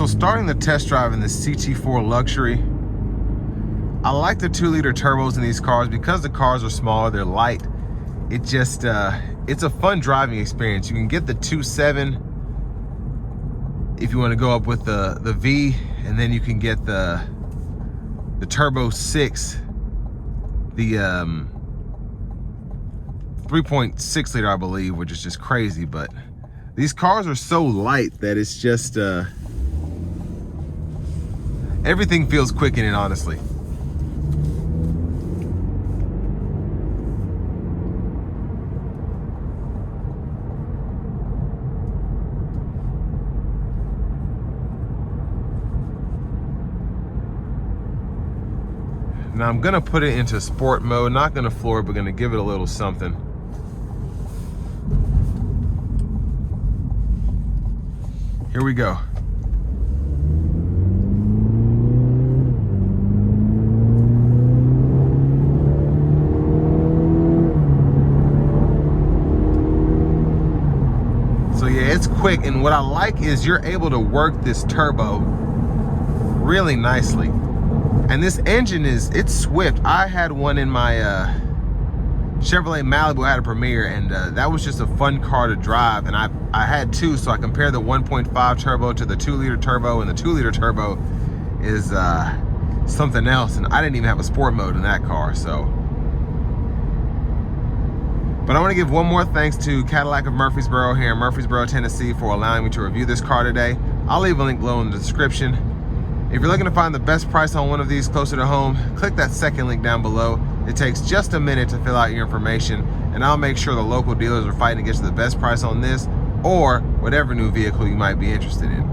So starting the test drive in the CT4 Luxury, I like the 2-liter turbos in these cars because the cars are smaller, they're light. It just, it's a fun driving experience. You can get the 2.7 if you want to go up with the V, and then you can get the Turbo 6, the 3.6 liter, I believe, which is just crazy. But these cars are so light that it's just, everything feels quick in it, honestly. Now I'm gonna put it into sport mode, not gonna floor it, but gonna give it a little something. Here we go. So yeah, it's quick, and what I like is you're able to work this turbo really nicely. And this engine it's swift. I had one in my Chevrolet Malibu. I had a Premier, and that was just a fun car to drive. And I had two, so I compared the 1.5 turbo to the 2-liter turbo, and the 2-liter turbo is something else. And I didn't even have a sport mode in that car, so. But I want to give one more thanks to Cadillac of Murfreesboro here in Murfreesboro, Tennessee, for allowing me to review this car today. I'll leave a link below in the description. If you're looking to find the best price on one of these closer to home, click that second link down below. It takes just a minute to fill out your information, and I'll make sure the local dealers are fighting to get you the best price on this or whatever new vehicle you might be interested in.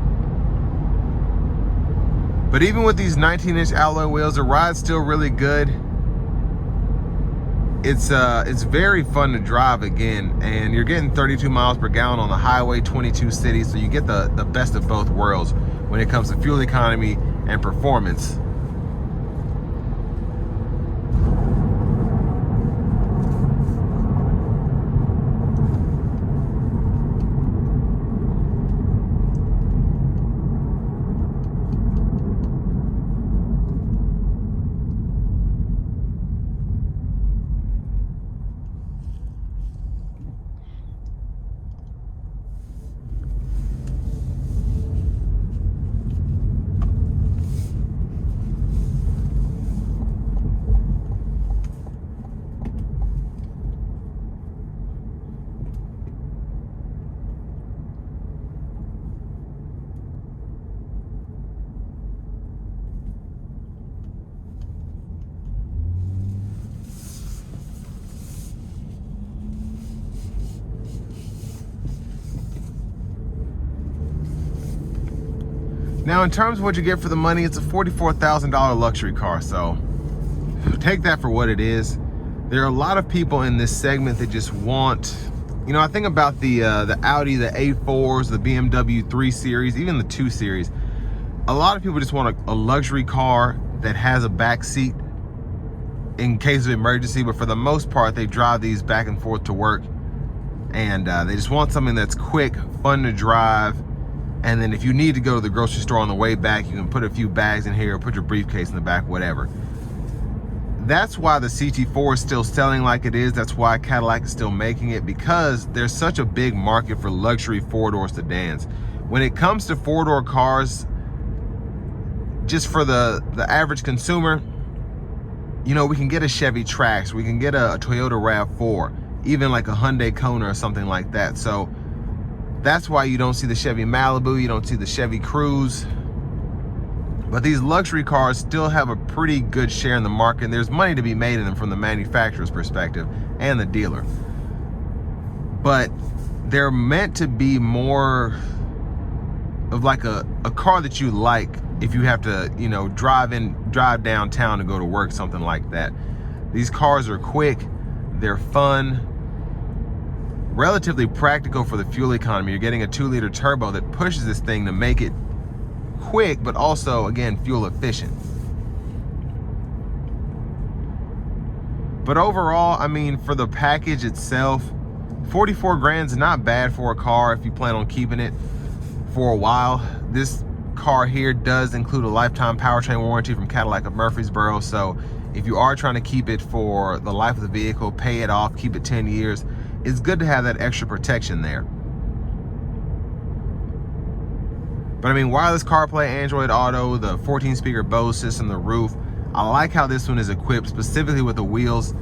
But even with these 19-inch alloy wheels, the ride's still really good. It's very fun to drive again, and you're getting 32 miles per gallon on the highway, 22 cities, so you get the best of both worlds when it comes to fuel economy and performance. Now, in terms of what you get for the money, it's a $44,000 luxury car, so take that for what it is. There are a lot of people in this segment that just want, you know, I think about the Audi, the A4s, the BMW 3 Series, even the 2 Series. A lot of people just want a luxury car that has a back seat in case of emergency, but for the most part, they drive these back and forth to work, and they just want something that's quick, fun to drive. And then if you need to go to the grocery store on the way back, you can put a few bags in here, or put your briefcase in the back, whatever. That's why the CT4 is still selling like it is. That's why Cadillac is still making it, because there's such a big market for luxury four-door sedans. When it comes to four-door cars, just for the average consumer, you know, we can get a Chevy Trax, we can get a Toyota RAV4, even like a Hyundai Kona or something like that. So that's why you don't see the Chevy Malibu, you don't see the Chevy Cruze. But these luxury cars still have a pretty good share in the market, and there's money to be made in them from the manufacturer's perspective and the dealer. But they're meant to be more of like a car that you like if you have to, you know, drive downtown to go to work, something like that. These cars are quick, they're fun, relatively practical for the fuel economy. You're getting a 2-liter turbo that pushes this thing to make it quick, but also, again, fuel efficient. But overall, I mean, for the package itself, 44 grand is not bad for a car if you plan on keeping it for a while. This car here does include a lifetime powertrain warranty from Cadillac of Murfreesboro. So if you are trying to keep it for the life of the vehicle, pay it off, keep it 10 years, it's good to have that extra protection there. But I mean, wireless CarPlay, Android Auto, the 14-speaker Bose system, the roof, I like how this one is equipped specifically with the wheels.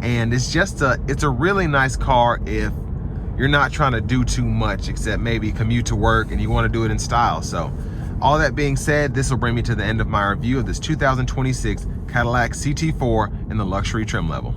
And it's a really nice car if you're not trying to do too much except maybe commute to work and you want to do it in style. So all that being said, this will bring me to the end of my review of this 2026 Cadillac CT4 in the luxury trim level.